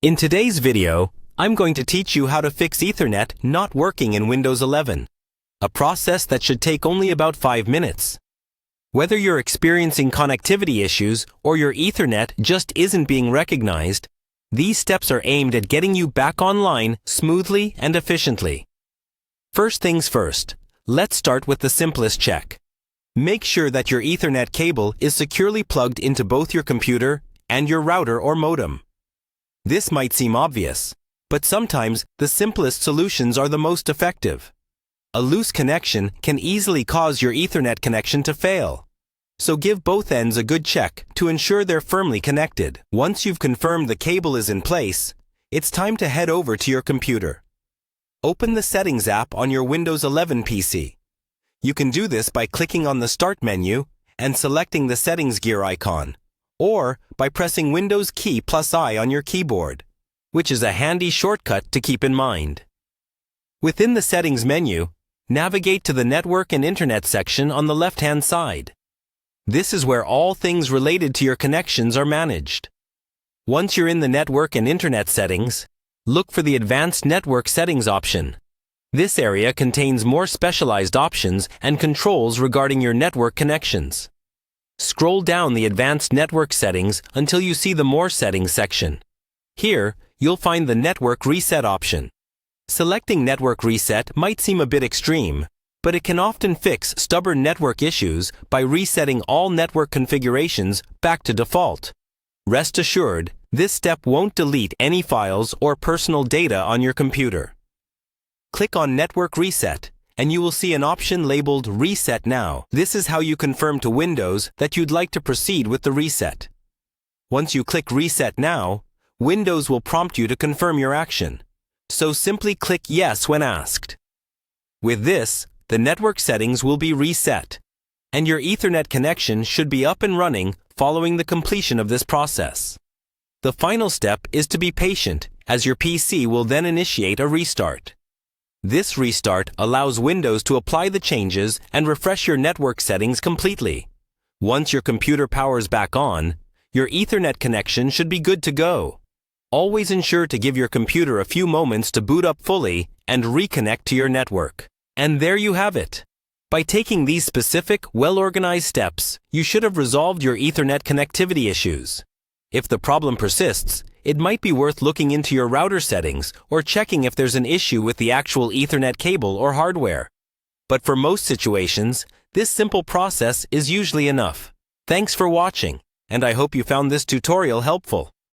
In today's video, I'm going to teach you how to fix Ethernet not working in Windows 11, a process that should take only about 5 minutes. Whether you're experiencing connectivity issues or your Ethernet just isn't being recognized, these steps are aimed at getting you back online smoothly and efficiently. First things first, let's start with the simplest check. Make sure that your Ethernet cable is securely plugged into both your computer and your router or modem. This might seem obvious, but sometimes the simplest solutions are the most effective. A loose connection can easily cause your Ethernet connection to fail. So give both ends a good check to ensure they're firmly connected. Once you've confirmed the cable is in place, it's time to head over to your computer. Open the Settings app on your Windows 11 PC. You can do this by clicking on the Start menu and selecting the Settings gear icon, or by pressing Windows key +I on your keyboard, which is a handy shortcut to keep in mind. Within the Settings menu, navigate to the Network and Internet section on the left-hand side. This is where all things related to your connections are managed. Once you're in the Network and Internet settings, look for the Advanced Network Settings option. This area contains more specialized options and controls regarding your network connections. Scroll down the Advanced Network Settings until you see the More Settings section. Here, you'll find the Network Reset option. Selecting Network Reset might seem a bit extreme, but it can often fix stubborn network issues by resetting all network configurations back to default. Rest assured, this step won't delete any files or personal data on your computer. Click on Network Reset, and you will see an option labeled Reset Now. This is how you confirm to Windows that you'd like to proceed with the reset. Once you click Reset Now, Windows will prompt you to confirm your action. So simply click Yes when asked. With this, the network settings will be reset, and your Ethernet connection should be up and running following the completion of this process. The final step is to be patient, as your PC will then initiate a restart. This restart allows Windows to apply the changes and refresh your network settings completely. Once your computer powers back on, your Ethernet connection should be good to go. Always ensure to give your computer a few moments to boot up fully and reconnect to your network. And there you have it. By taking these specific, well-organized steps, you should have resolved your Ethernet connectivity issues. If the problem persists, it might be worth looking into your router settings or checking if there's an issue with the actual Ethernet cable or hardware. But for most situations, this simple process is usually enough. Thanks for watching, and I hope you found this tutorial helpful.